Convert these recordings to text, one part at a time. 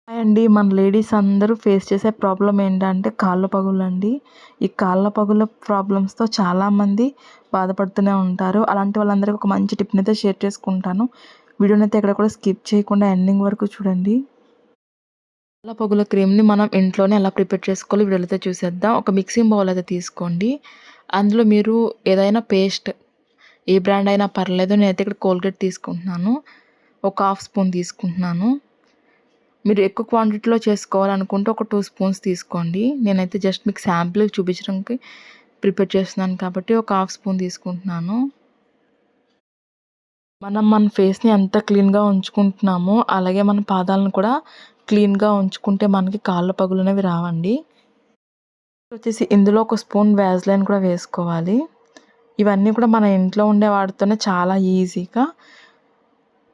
Hi అండి. మన ladies అందరూ ఫేస్ చేసే ప్రాబ్లమ్ ఏంటంటే కాళ్ళ పగులండి. ఈ కాళ్ళ పగుల ప్రాబ్లమ్స్‌తో చాలామంది బాధపడుతూనే ఉంటారు. అలాంటి వాళ్ళందరికీ ఒక మంచి టిప్‌నైతే షేర్ చేసుకుంటాను. వీడియోనైతే ఎక్కడ కూడా స్కిప్ చేయకుండా ఎండింగ్ వరకు చూడండి. కాళ్ళ పగుల క్రీమ్‌ని మనం ఇంట్లోనే ఎలా ప్రిపేర్ చేసుకోవాలో వీడియోలో అయితే చూసేద్దాం. ఒక మిక్సింగ్ బౌల్ అయితే తీసుకోండి. అందులో మీరు ఏదైనా పేస్ట్ ఏ బ్రాండ్ అయినా పర్లేదు. నేనైతే ఇక్కడ కోల్గేట్ తీసుకుంటున్నాను. ఒక హాఫ్ స్పూన్ తీసుకుంటున్నాను. మీరు ఎక్కువ క్వాంటిటీలో చేసుకోవాలనుకుంటే ఒక 2 స్పూన్స్ తీసుకోండి. నేనైతే జస్ట్ మీకు శాంపుల్‌కి చూపించడానికి ప్రిపేర్ చేస్తున్నాను కాబట్టి ఒక హాఫ్ స్పూన్ తీసుకుంటున్నాను. మనం మన ఫేస్‌ని ఎంత క్లీన్‌గా ఉంచుకుంటున్నామో అలాగే మన పాదాలను కూడా క్లీన్‌గా ఉంచుకుంటే మనకి కాళ్ళ పగులనేవి రావండి. వచ్చేసి ఇందులో ఒక స్పూన్ వ్యాజ్లైన్ కూడా వేసుకోవాలి. ఇవన్నీ కూడా మన ఇంట్లో ఉండే వాటితోనే చాలా ఈజీగా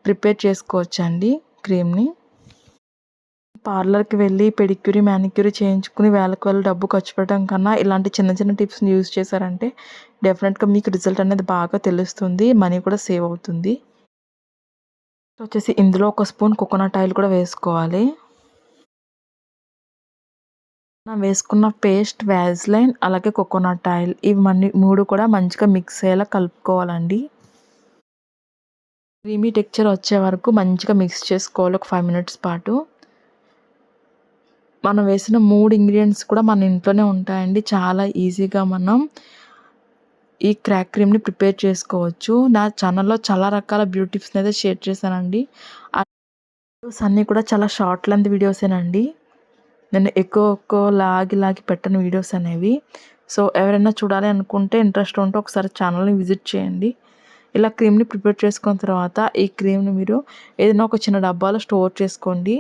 ప్రిపేర్ చేసుకోవచ్చండి క్రీమ్‌ని. పార్లర్‌కి వెళ్ళి పెడిక్యూర్, మ్యానిక్యూర్ చేయించుకుని వేలకు వేలు డబ్బు ఖర్చు పెట్టడం కన్నా ఇలాంటి చిన్న చిన్న టిప్స్‌ని యూజ్ చేశారంటే డెఫినెట్‌గా మీకు రిజల్ట్ అనేది బాగా తెలుస్తుంది. మనీ కూడా సేవ్ అవుతుంది. వచ్చేసి ఇందులో ఒక స్పూన్ కోకోనట్ ఆయిల్ కూడా వేసుకోవాలి. మనం వేసుకున్న పేస్ట్, వ్యాజ్లైన్ అలాగే కోకోనట్ ఆయిల్ ఇవన్నీ 3 కూడా మంచిగా మిక్స్ అయ్యేలా కలుపుకోవాలండి. క్రీమీ టెక్స్చర్ వచ్చే వరకు మంచిగా మిక్స్ చేసుకోవాలి ఒక 5 మినిట్స్ పాటు. మనం వేసిన 3 ఇంగ్రీడియెంట్స్ కూడా మన ఇంట్లోనే ఉంటాయండి. చాలా ఈజీగా మనం ఈ క్రాక్ క్రీమ్‌ని ప్రిపేర్ చేసుకోవచ్చు. నా ఛానల్‌లో చాలా రకాల బ్యూటీ టిప్స్‌ని అయితే షేర్ చేశానండి. ఆ వీడియోస్ అన్నీ కూడా చాలా షార్ట్ లెంత్ వీడియోసేనండి. నేను ఎక్కువ లాగి పెట్టను వీడియోస్ అనేవి. సో, ఎవరైనా చూడాలి అనుకుంటే ఇంట్రెస్ట్ ఉంటే ఒకసారి ఛానల్‌ని విజిట్ చేయండి. ఇలా క్రీమ్‌ని ప్రిపేర్ చేసుకున్న తర్వాత ఈ క్రీమ్‌ని మీరు ఏదైనా ఒక చిన్న డబ్బాలో స్టోర్ చేసుకోండి.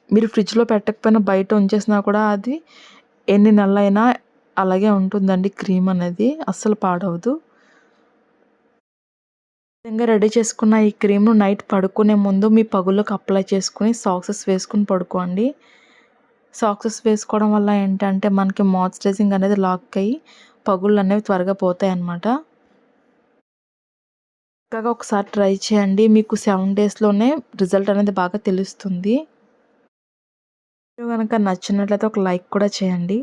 మీరు ఫ్రిడ్జ్‌లో పెట్టకపోయినా బయట ఉంచేసినా కూడా అది ఎన్ని నెలలైనా అలాగే ఉంటుందండి క్రీమ్ అనేది. అస్సలు పాడవదు. ఈ విధంగా రెడీ చేసుకున్న ఈ క్రీమ్‌ను నైట్ పడుకునే ముందు మీ పగుళ్ళకు అప్లై చేసుకొని సాక్సెస్ వేసుకొని పడుకోండి. సాక్సెస్ వేసుకోవడం వల్ల ఏంటంటే మనకి మాయిశ్చరైజింగ్ అనేది లాక్ అయ్యి పగుళ్ళనేవి త్వరగా పోతాయన్నమాట. చక్కగా ఒకసారి ట్రై చేయండి. మీకు 7 డేస్‌లోనే రిజల్ట్ అనేది బాగా తెలుస్తుంది. వీడియో గనక నచ్చినట్లయితే ఒక లైక్ కూడా చేయండి.